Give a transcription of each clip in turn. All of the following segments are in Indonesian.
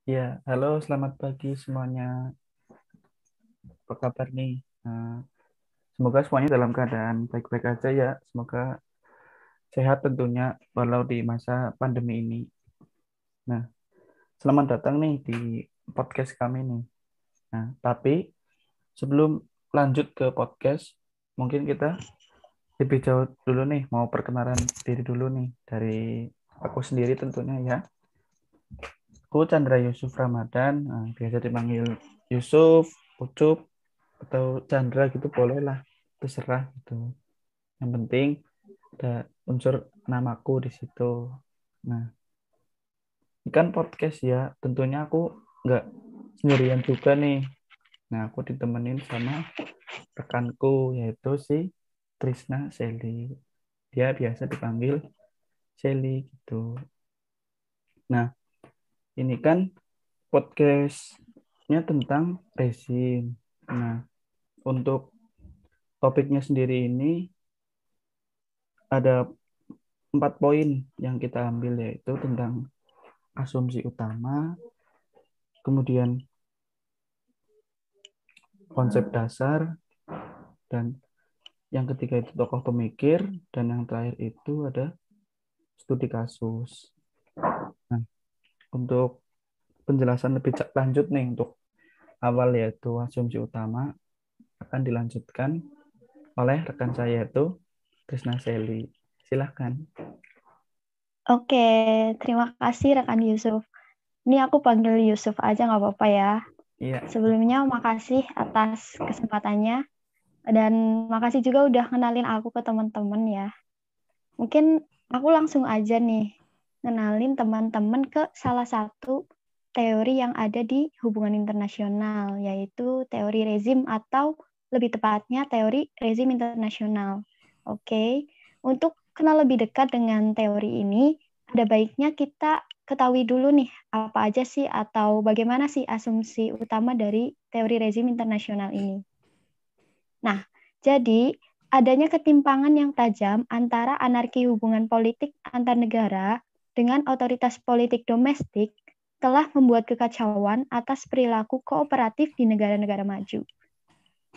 Ya, halo, selamat pagi semuanya. Apa kabar nih? Semoga semuanya dalam keadaan baik-baik aja ya. Semoga sehat tentunya walau di masa pandemi ini. Nah, selamat datang nih di podcast kami nih. Nah, tapi sebelum lanjut ke podcast, mungkin kita lebih jauh dulu nih, mau perkenalan diri dulu nih dari aku sendiri tentunya ya. Aku Chandra Yusuf Ramadan, biasa dipanggil Yusuf, Ucup, atau Chandra gitu boleh lah, terserah gitu. Yang penting ada unsur namaku di situ. Nah, ini kan podcast ya, tentunya aku nggak sendirian juga nih. Nah, aku ditemenin sama rekanku yaitu si Trisna Seli. Dia biasa dipanggil Seli gitu. Nah, ini kan podcastnya tentang resin. Nah, untuk topiknya sendiri ini ada 4 poin yang kita ambil yaitu tentang asumsi utama, kemudian konsep dasar, dan yang ketiga itu tokoh pemikir, dan yang terakhir itu ada studi kasus. Nah, untuk penjelasan lebih lanjut nih untuk awal yaitu asumsi utama akan dilanjutkan oleh rekan saya yaitu Krisna Seli. Silahkan. Oke, terima kasih rekan Yusuf. Ini aku panggil Yusuf aja nggak apa-apa ya. Iya, Sebelumnya makasih atas kesempatannya dan makasih juga udah kenalin aku ke teman-teman ya. Mungkin aku langsung aja nih kenalin teman-teman ke salah satu teori yang ada di hubungan internasional, yaitu teori rezim atau lebih tepatnya teori rezim internasional. Oke, untuk kenal lebih dekat dengan teori ini, ada baiknya kita ketahui dulu nih apa aja sih atau bagaimana sih asumsi utama dari teori rezim internasional ini. Nah, jadi adanya ketimpangan yang tajam antara anarki hubungan politik antar negara dengan otoritas politik domestik telah membuat kekacauan atas perilaku kooperatif di negara-negara maju.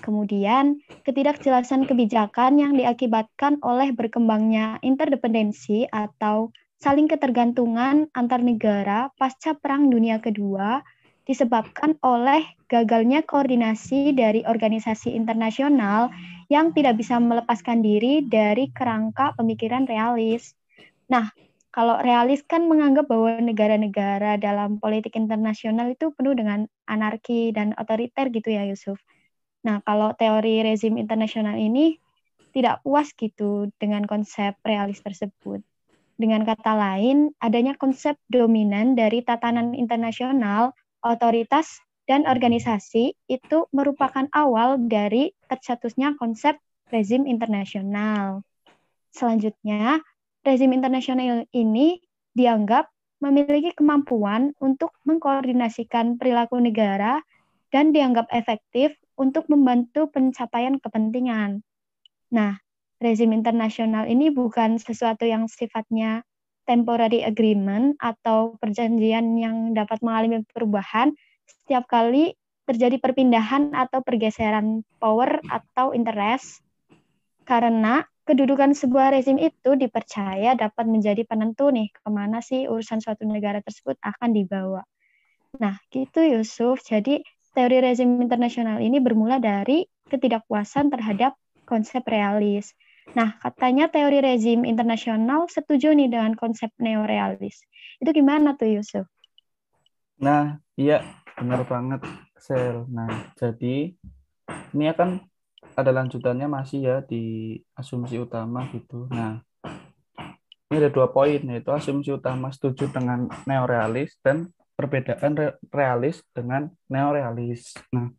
Kemudian, ketidakjelasan kebijakan yang diakibatkan oleh berkembangnya interdependensi atau saling ketergantungan antar negara pasca Perang Dunia Kedua disebabkan oleh gagalnya koordinasi dari organisasi internasional yang tidak bisa melepaskan diri dari kerangka pemikiran realis. Nah, kalau realis kan menganggap bahwa negara-negara dalam politik internasional itu penuh dengan anarki dan otoriter gitu ya, Yusuf. Nah, kalau teori rezim internasional ini tidak puas gitu dengan konsep realis tersebut. Dengan kata lain, adanya konsep dominan dari tatanan internasional, otoritas, dan organisasi itu merupakan awal dari tercetusnya konsep rezim internasional. Selanjutnya, rezim internasional ini dianggap memiliki kemampuan untuk mengkoordinasikan perilaku negara dan dianggap efektif untuk membantu pencapaian kepentingan. Nah, rezim internasional ini bukan sesuatu yang sifatnya temporary agreement atau perjanjian yang dapat mengalami perubahan setiap kali terjadi perpindahan atau pergeseran power atau interest, karena kedudukan sebuah rezim itu dipercaya dapat menjadi penentu nih kemana sih urusan suatu negara tersebut akan dibawa. Nah, gitu Yusuf. Jadi teori rezim internasional ini bermula dari ketidakpuasan terhadap konsep realis. Nah, katanya teori rezim internasional setuju nih dengan konsep neorealis. Itu gimana tuh Yusuf? nah iya benar banget Sel. Nah, jadi ini akan ada lanjutannya masih ya di asumsi utama gitu. Nah, ini ada 2 poin yaitu asumsi utama setuju dengan neorealis dan perbedaan realis dengan neorealis. Nah,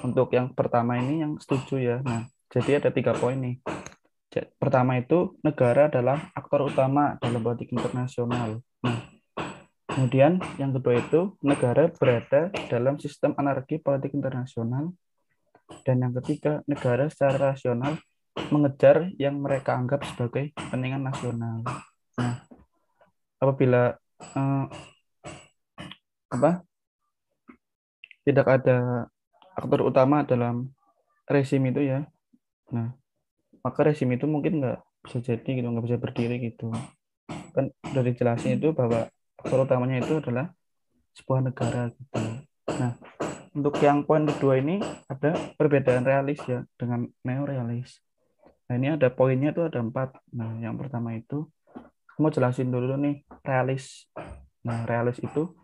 untuk yang pertama ini yang setuju ya. Nah, jadi ada 3 poin nih. Pertama itu negara adalah aktor utama dalam politik internasional. Nah, kemudian yang kedua itu negara berada dalam sistem anarki politik internasional. Dan yang ketiga, negara secara rasional mengejar yang mereka anggap sebagai kepentingan nasional. Nah, apabila eh, tidak ada aktor utama dalam rezim itu ya. Nah, maka rezim itu mungkin nggak bisa jadi gitu, nggak bisa berdiri gitu. Kan udah dijelasin itu bahwa aktor utamanya itu adalah sebuah negara gitu. Nah, untuk yang poin kedua ini ada perbedaan realis ya dengan neorealis. Nah, ini ada poinnya tuh ada 4. Nah, yang pertama itu aku mau jelasin dulu nih realis. Nah, realis itu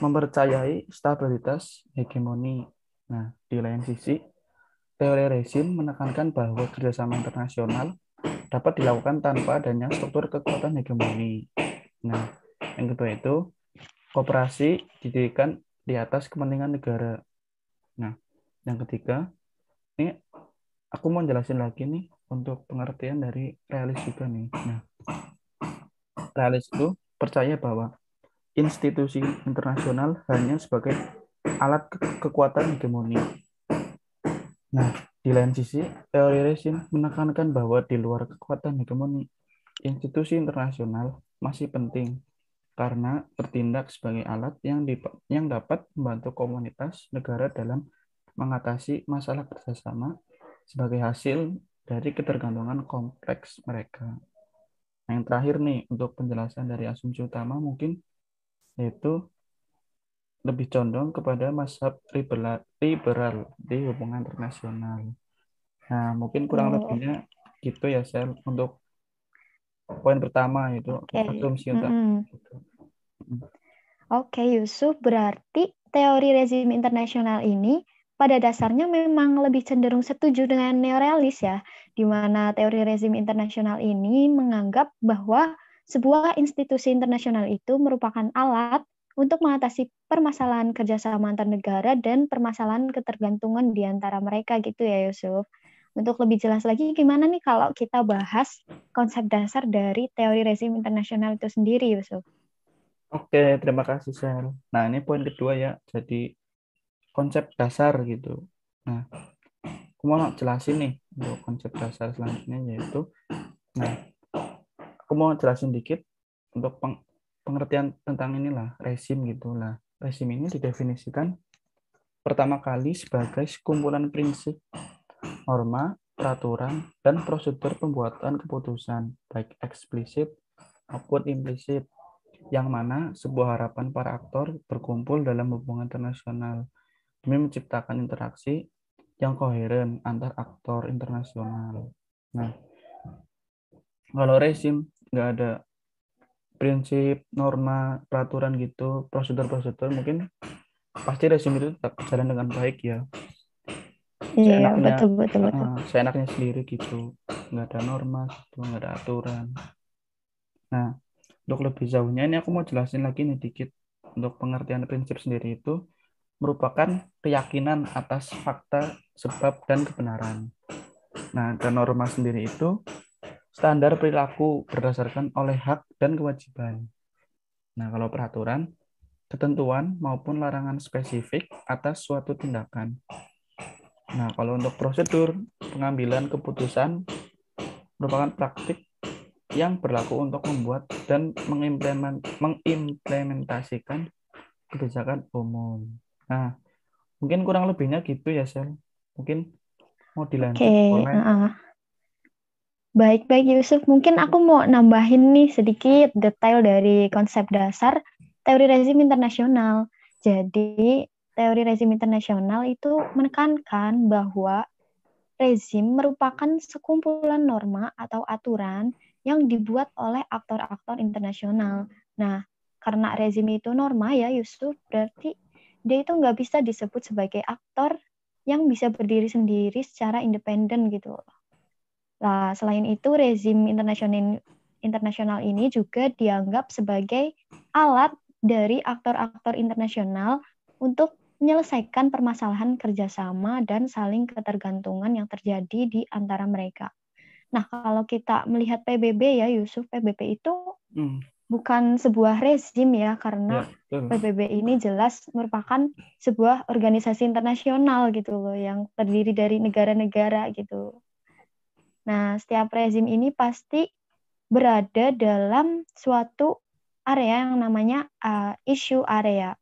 mempercayai stabilitas hegemoni. Nah, di lain sisi, teori rezim menekankan bahwa kerjasama internasional dapat dilakukan tanpa adanya struktur kekuatan hegemoni. Nah, yang kedua itu kooperasi didirikan di atas kepentingan negara. Nah, yang ketiga, ini aku mau jelasin lagi nih untuk pengertian dari realis juga nih. Nah, realis itu percaya bahwa institusi internasional hanya sebagai alat kekuatan hegemoni. Nah, di lain sisi, teori rezim menekankan bahwa di luar kekuatan hegemoni, institusi internasional masih penting karena bertindak sebagai alat yang dapat membantu komunitas negara dalam mengatasi masalah kerjasama sebagai hasil dari ketergantungan kompleks mereka. Nah, yang terakhir nih, untuk penjelasan dari asumsi utama mungkin yaitu lebih condong kepada mazhab liberal di hubungan internasional. Nah, mungkin kurang Oh, lebihnya gitu ya, Sel, untuk poin pertama itu oke. asumsi utama. Mm-mm. Gitu. Oke, Yusuf, berarti teori rezim internasional ini pada dasarnya memang lebih cenderung setuju dengan neorealis ya, di mana teori rezim internasional ini menganggap bahwa sebuah institusi internasional itu merupakan alat untuk mengatasi permasalahan kerjasama antar negara dan permasalahan ketergantungan di antara mereka gitu ya, Yusuf. Untuk lebih jelas lagi, gimana nih kalau kita bahas konsep dasar dari teori rezim internasional itu sendiri, Yusuf? Oke, terima kasih, Sel. Nah, ini poin kedua ya, jadi konsep dasar gitu. Nah, aku mau jelasin nih untuk konsep dasar selanjutnya yaitu, nah, aku mau jelasin dikit untuk pengertian tentang inilah, rezim gitu lah. Rezim ini didefinisikan pertama kali sebagai sekumpulan prinsip, norma, peraturan, dan prosedur pembuatan keputusan, baik eksplisit maupun implisit, yang mana sebuah harapan para aktor berkumpul dalam hubungan internasional demi menciptakan interaksi yang koheren antar aktor internasional. Nah, kalau rezim nggak ada prinsip, norma, peraturan gitu, prosedur-prosedur, mungkin pasti rezim itu tetap berjalan dengan baik ya. Iya, Seenaknya, betul, betul, betul. seenaknya sendiri gitu, nggak ada norma, gitu, nggak ada aturan. Nah, untuk lebih jauhnya ini aku mau jelasin lagi nih dikit. Untuk pengertian prinsip sendiri itu merupakan keyakinan atas fakta, sebab, dan kebenaran. Nah, dan norma sendiri itu standar perilaku berdasarkan oleh hak dan kewajiban. Nah, kalau peraturan, ketentuan maupun larangan spesifik atas suatu tindakan. Nah, kalau untuk prosedur pengambilan keputusan merupakan praktik yang berlaku untuk membuat dan mengimplementasikan kebijakan umum. Nah, mungkin kurang lebihnya gitu ya, Sel. Mungkin mau Oke, dilanjut oleh baik-baik Yusuf. Mungkin aku mau nambahin nih sedikit detail dari konsep dasar teori rezim internasional. Jadi, teori rezim internasional itu menekankan bahwa rezim merupakan sekumpulan norma atau aturan yang dibuat oleh aktor-aktor internasional. Nah, karena rezim itu norma ya Yusuf, berarti dia itu nggak bisa disebut sebagai aktor yang bisa berdiri sendiri secara independen gitu. Nah, selain itu rezim internasional ini juga dianggap sebagai alat dari aktor-aktor internasional untuk menyelesaikan permasalahan kerjasama dan saling ketergantungan yang terjadi di antara mereka. Nah, kalau kita melihat PBB ya, Yusuf, PBB itu bukan sebuah rezim ya, karena PBB ini jelas merupakan sebuah organisasi internasional gitu loh, yang terdiri dari negara-negara gitu. Nah, setiap rezim ini pasti berada dalam suatu area yang namanya issue area.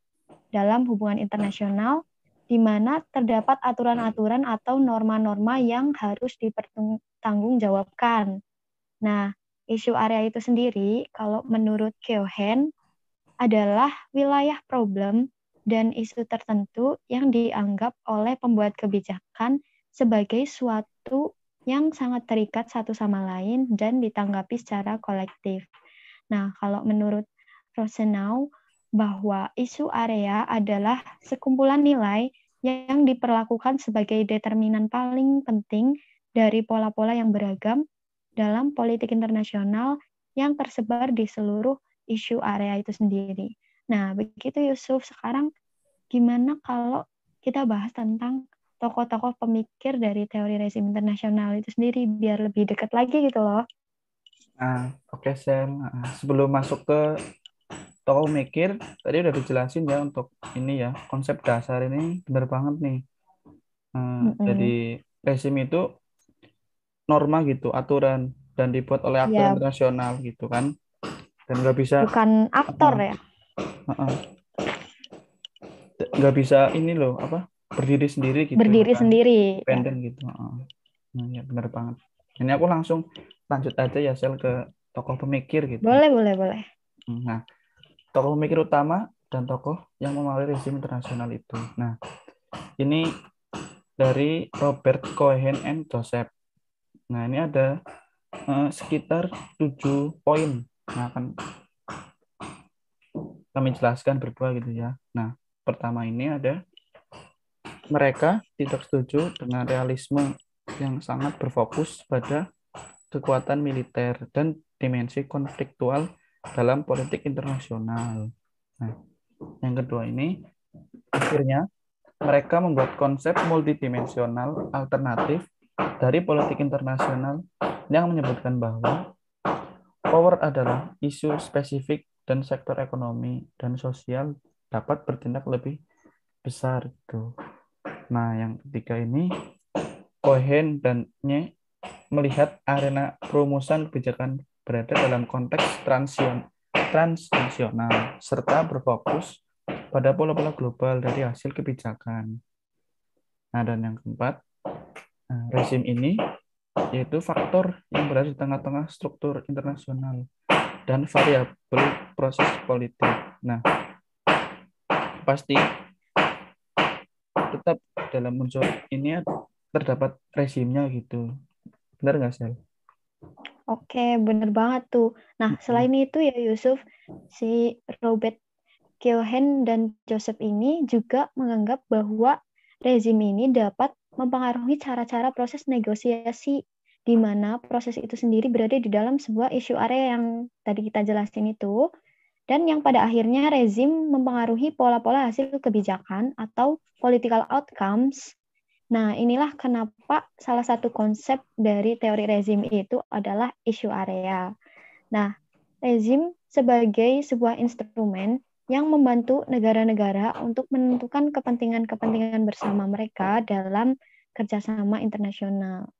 dalam hubungan internasional di mana terdapat aturan-aturan atau norma-norma yang harus dipertanggungjawabkan. Nah, isu area itu sendiri, kalau menurut Keohane, adalah wilayah problem dan isu tertentu yang dianggap oleh pembuat kebijakan sebagai suatu yang sangat terikat satu sama lain dan ditanggapi secara kolektif. Nah, kalau menurut Rosenau, bahwa isu area adalah sekumpulan nilai yang diperlakukan sebagai determinan paling penting dari pola-pola yang beragam dalam politik internasional yang tersebar di seluruh isu area itu sendiri. Nah, begitu Yusuf, sekarang gimana kalau kita bahas tentang tokoh-tokoh pemikir dari teori rezim internasional itu sendiri biar lebih dekat lagi gitu loh. Nah, oke Sel. Nah, sebelum masuk ke tokoh mikir, tadi udah dijelasin ya untuk ini ya, konsep dasar ini benar banget nih. Jadi Mm-mm. rezim itu norma gitu, aturan dan dibuat oleh aktor Ya, internasional gitu kan. Dan nggak bisa bukan aktor uh, ya, uh, nggak bisa ini loh apa berdiri sendiri gitu ya berdiri kan, sendiri ya. independen gitu. Nah, ya benar banget. Ini aku langsung lanjut aja ya Sel ke tokoh pemikir gitu. Boleh, boleh, boleh. Nah, tokoh pemikir utama dan tokoh yang mempengaruhi rezim internasional itu. Nah, ini dari Robert Cohen and Joseph. Nah, ini ada sekitar 7 poin. Nah, akan kami jelaskan berdua gitu ya. Nah, pertama ini ada mereka tidak setuju dengan realisme yang sangat berfokus pada kekuatan militer dan dimensi konfliktual dalam politik internasional. Nah, yang kedua ini akhirnya mereka membuat konsep multidimensional alternatif dari politik internasional yang menyebutkan bahwa power adalah isu spesifik dan sektor ekonomi dan sosial dapat bertindak lebih besar gitu. Nah, yang ketiga ini Cohen dan Nye melihat arena perumusan kebijakan berada dalam konteks transnasional serta berfokus pada pola-pola global dari hasil kebijakan. Nah, dan yang keempat, rezim ini yaitu faktor yang berada di tengah-tengah struktur internasional dan variabel proses politik. Nah, pasti tetap dalam unsur ini terdapat rezimnya gitu. Benar nggak, Sel? Oke, bener banget tuh. Nah, selain itu ya Yusuf, si Robert Keohane dan Joseph ini juga menganggap bahwa rezim ini dapat mempengaruhi cara-cara proses negosiasi, di mana proses itu sendiri berada di dalam sebuah isu area yang tadi kita jelasin itu, dan yang pada akhirnya rezim mempengaruhi pola-pola hasil kebijakan atau political outcomes. Nah, inilah kenapa salah satu konsep dari teori rezim itu adalah isu area. Nah, rezim sebagai sebuah instrumen yang membantu negara-negara untuk menentukan kepentingan-kepentingan bersama mereka dalam kerjasama internasional.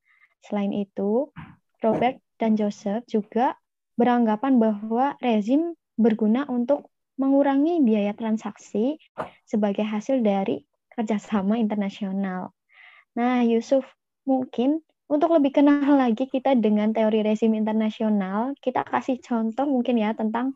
Selain itu, Robert dan Joseph juga beranggapan bahwa rezim berguna untuk mengurangi biaya transaksi sebagai hasil dari kerjasama internasional. Nah, Yusuf, mungkin untuk lebih kenal lagi kita dengan teori rezim internasional, kita kasih contoh mungkin ya tentang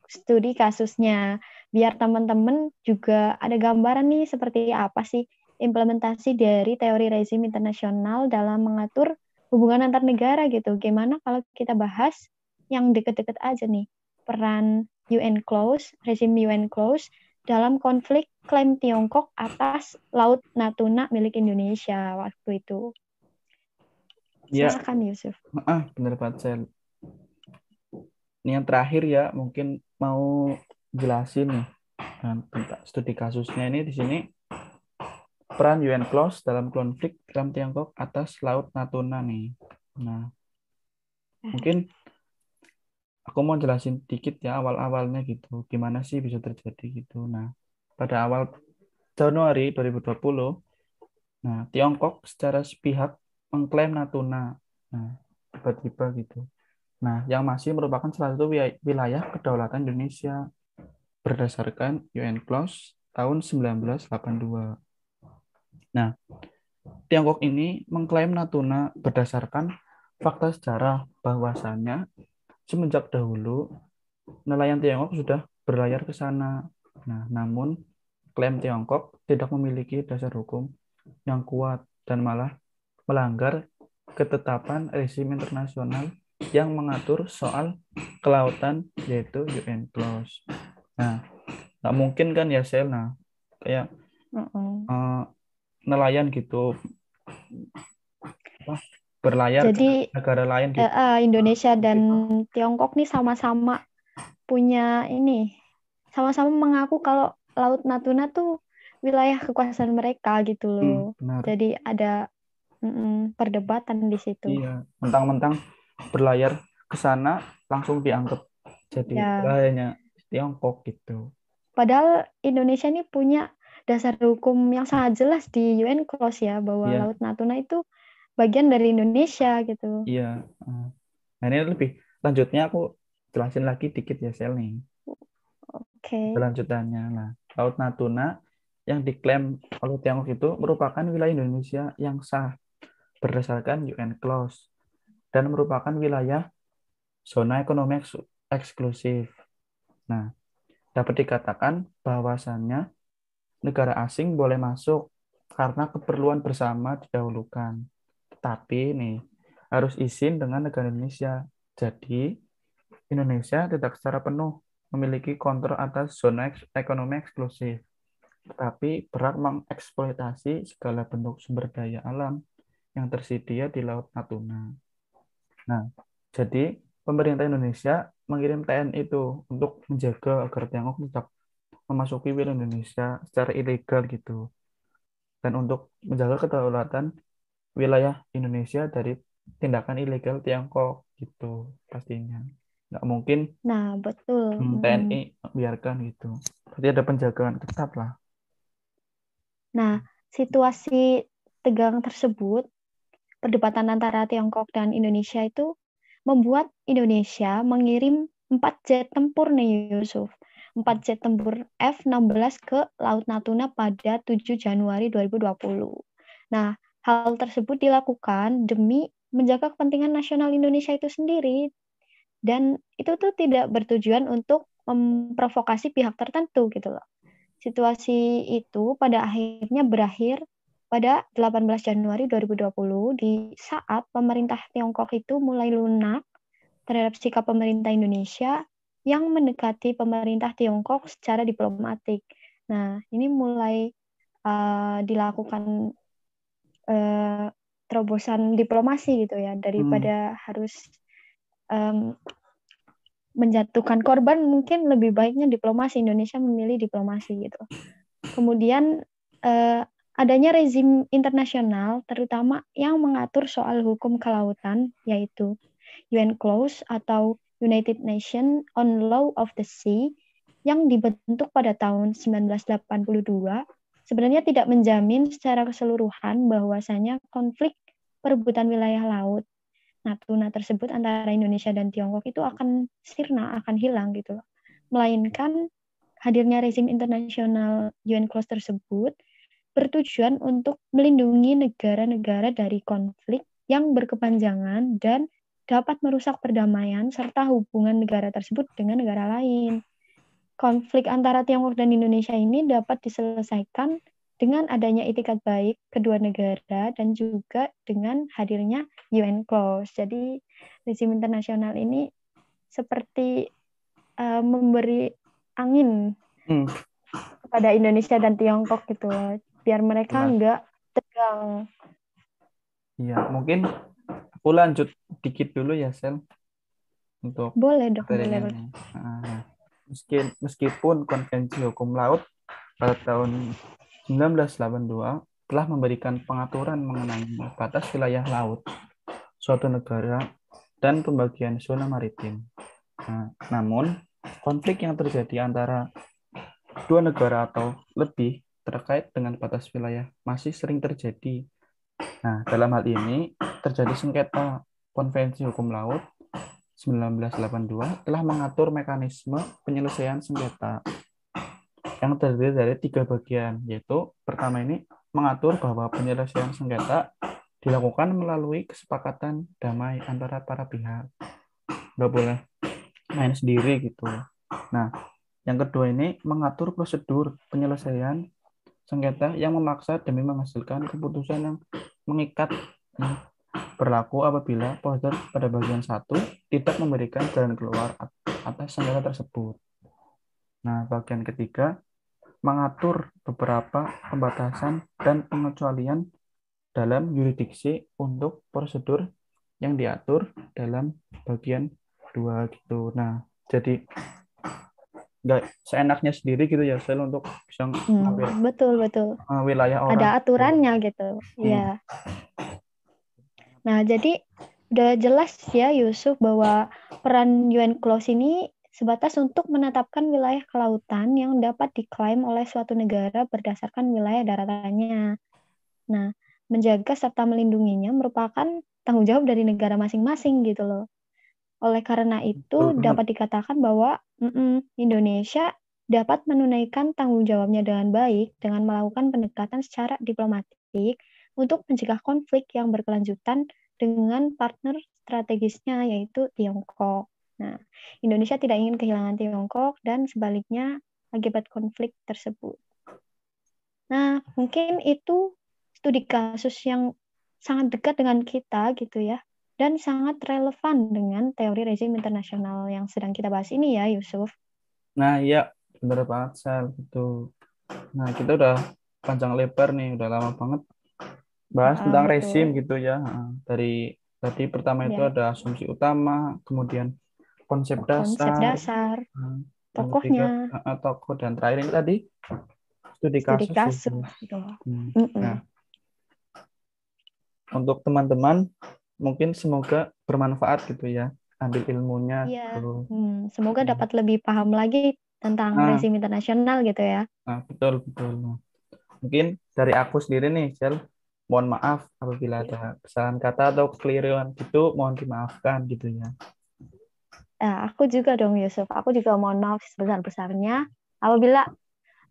studi kasusnya. Biar teman-teman juga ada gambaran nih seperti apa sih implementasi dari teori rezim internasional dalam mengatur hubungan antar negara gitu. Gimana kalau kita bahas yang deket-deket aja nih, peran UN Clause, rezim UN Clause dalam konflik klaim Tiongkok atas Laut Natuna milik Indonesia waktu itu. Ya, Silakan Yusuf. benar Pak Sel. Ini yang terakhir ya, mungkin mau jelasin nih tentang studi kasusnya ini di sini peran UN Clause dalam konflik Trump Tiongkok atas Laut Natuna nih. Nah, mungkin aku mau jelasin dikit ya awal-awalnya gitu, gimana sih bisa terjadi gitu. Nah, pada awal Januari 2020, nah Tiongkok secara sepihak mengklaim Natuna. Nah, tiba-tiba gitu. Nah, yang masih merupakan salah satu wilayah kedaulatan Indonesia. berdasarkan UN Clause tahun 1982. Nah, Tiongkok ini mengklaim Natuna berdasarkan fakta sejarah bahwasannya semenjak dahulu nelayan Tiongkok sudah berlayar ke sana. Nah, namun klaim Tiongkok tidak memiliki dasar hukum yang kuat dan malah melanggar ketetapan rezim internasional yang mengatur soal kelautan yaitu UN Clause. Nah, nggak mungkin kan ya Sel, nah kayak eh, nelayan gitu apa, berlayar ke Jadi negara lain gitu. Indonesia dan Tiongkok nih sama-sama punya ini, sama-sama mengaku kalau Laut Natuna tuh wilayah kekuasaan mereka gitu loh. Benar. Jadi ada perdebatan di situ. Iya, mentang-mentang berlayar ke sana langsung dianggap jadi Ya, wilayahnya Tiongkok gitu. padahal Indonesia ini punya dasar hukum yang sangat jelas di UN Clause ya, bahwa Iya, Laut Natuna itu bagian dari Indonesia gitu. iya. Nah, ini lebih lanjutnya aku jelasin lagi dikit ya Sel nih. Oke. Kelanjutannya. Nah, Laut Natuna yang diklaim oleh Tiongkok itu merupakan wilayah Indonesia yang sah berdasarkan UN Clause dan merupakan wilayah zona ekonomi eksklusif. Nah, dapat dikatakan bahwasannya negara asing boleh masuk karena keperluan bersama didahulukan. Tapi nih harus izin dengan negara Indonesia. Jadi Indonesia tidak secara penuh memiliki kontrol atas zona ekonomi eksklusif, tetapi berhak mengeksploitasi segala bentuk sumber daya alam yang tersedia di Laut Natuna. Nah, jadi pemerintah Indonesia mengirim TNI itu untuk menjaga agar Tiongkok tidak memasuki wilayah Indonesia secara ilegal gitu, dan untuk menjaga kedaulatan wilayah Indonesia dari tindakan ilegal Tiongkok gitu pastinya. Nggak mungkin Nah, betul. TNI biarkan gitu. Berarti ada penjagaan ketat lah. Nah, situasi tegang tersebut, perdebatan antara Tiongkok dan Indonesia itu membuat Indonesia mengirim 4 jet tempur nih Yusuf. 4 jet tempur F-16 ke Laut Natuna pada 7 Januari 2020. Nah, hal tersebut dilakukan demi menjaga kepentingan nasional Indonesia itu sendiri. Dan itu tuh tidak bertujuan untuk memprovokasi pihak tertentu gitu loh. Situasi itu pada akhirnya berakhir pada 18 Januari 2020 di saat pemerintah Tiongkok itu mulai lunak terhadap sikap pemerintah Indonesia yang mendekati pemerintah Tiongkok secara diplomatik. Nah, ini mulai dilakukan terobosan diplomasi gitu ya, daripada harus menjatuhkan korban, mungkin lebih baiknya diplomasi. Indonesia memilih diplomasi gitu. Kemudian adanya rezim internasional terutama yang mengatur soal hukum kelautan, yaitu UN Clause atau United Nations on Law of the Sea yang dibentuk pada tahun 1982 sebenarnya tidak menjamin secara keseluruhan bahwasanya konflik perebutan wilayah laut Natuna tersebut antara Indonesia dan Tiongkok itu akan sirna, akan hilang gitu loh. Melainkan hadirnya rezim internasional UN Clause tersebut bertujuan untuk melindungi negara-negara dari konflik yang berkepanjangan dan dapat merusak perdamaian serta hubungan negara tersebut dengan negara lain. Konflik antara Tiongkok dan Indonesia ini dapat diselesaikan dengan adanya itikat baik kedua negara dan juga dengan hadirnya UN Clause. Jadi rezim internasional ini seperti memberi angin kepada Indonesia dan Tiongkok gitu loh, biar mereka nggak tegang. Iya, mungkin aku lanjut dikit dulu ya Sel untuk boleh dong, materinya. boleh. Nah, meskipun Konvensi Hukum Laut pada tahun 1982 telah memberikan pengaturan mengenai batas wilayah laut suatu negara dan pembagian zona maritim. Nah, namun, konflik yang terjadi antara dua negara atau lebih terkait dengan batas wilayah masih sering terjadi. Nah, dalam hal ini terjadi sengketa. Konvensi Hukum Laut 1982 telah mengatur mekanisme penyelesaian sengketa. yang terdiri dari 3 bagian, yaitu pertama ini mengatur bahwa penyelesaian sengketa dilakukan melalui kesepakatan damai antara para pihak. Nggak boleh main sendiri gitu. Nah, yang kedua ini mengatur prosedur penyelesaian sengketa yang memaksa demi menghasilkan keputusan yang mengikat, berlaku apabila prosedur pada bagian satu tidak memberikan jalan keluar atas sengketa tersebut. Nah, bagian ketiga mengatur beberapa pembatasan dan pengecualian dalam yurisdiksi untuk prosedur yang diatur dalam bagian 2 gitu. Nah, jadi nggak seenaknya sendiri gitu ya, Sel, untuk bisa ngambil Betul, betul. wilayah orang. Ada aturannya gitu. Ya. Nah, jadi udah jelas ya Yusuf bahwa peran UNCLOS ini sebatas untuk menetapkan wilayah kelautan yang dapat diklaim oleh suatu negara berdasarkan wilayah daratannya. Nah, menjaga serta melindunginya merupakan tanggung jawab dari negara masing-masing gitu loh. Oleh karena itu dapat dikatakan bahwa Indonesia dapat menunaikan tanggung jawabnya dengan baik dengan melakukan pendekatan secara diplomatik untuk mencegah konflik yang berkelanjutan dengan partner strategisnya yaitu Tiongkok. Nah, Indonesia tidak ingin kehilangan Tiongkok dan sebaliknya akibat konflik tersebut. Nah, mungkin itu studi kasus yang sangat dekat dengan kita gitu ya, dan sangat relevan dengan teori rezim internasional yang sedang kita bahas ini ya, Yusuf. Nah, iya, bener banget, Sel. Gitu. Nah, kita udah panjang lebar nih, udah lama banget bahas tentang Betul. rezim gitu ya. Dari tadi pertama itu Ya. ada asumsi utama, kemudian konsep Konsep dasar, dasar, yang ketiga tokohnya, tokoh, dan terakhir ini tadi studi studi kasus. kasus. Gitu. Gitu. Nah, untuk teman-teman mungkin semoga bermanfaat gitu ya, ambil ilmunya Iya. gitu. Semoga dapat lebih paham lagi tentang Nah, rezim internasional gitu ya. betul betul. Nah, mungkin dari aku sendiri nih, Sel, mohon maaf apabila ada kesalahan kata atau kekeliruan gitu, mohon dimaafkan gitu ya. Nah, aku juga dong Yusuf. Aku juga mohon maaf sebesar-besarnya apabila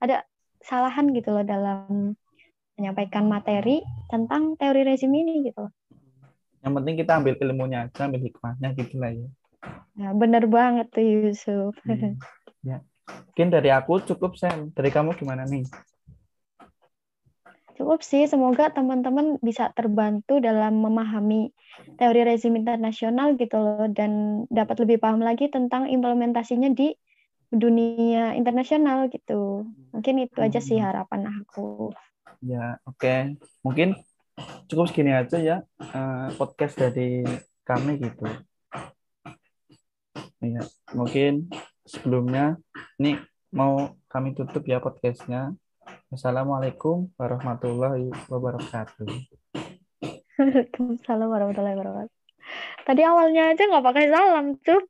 ada kesalahan gitu loh dalam menyampaikan materi tentang teori rezim ini gitu loh. Yang penting kita ambil ilmunya aja, ambil hikmahnya gitu lah ya. Nah, bener banget tuh Yusuf. Ya. Mungkin dari aku cukup, Sel. Dari kamu gimana nih? Cukup sih, semoga teman-teman bisa terbantu dalam memahami teori rezim internasional gitu loh, dan dapat lebih paham lagi tentang implementasinya di dunia internasional gitu. Mungkin itu aja sih harapan aku. Ya, oke. Mungkin cukup segini aja ya podcast dari kami gitu. Ya, mungkin sebelumnya ini mau kami tutup ya podcastnya. Assalamualaikum warahmatullahi wabarakatuh. Waalaikumsalam warahmatullahi wabarakatuh. Tadi awalnya aja nggak pakai salam, Cuk.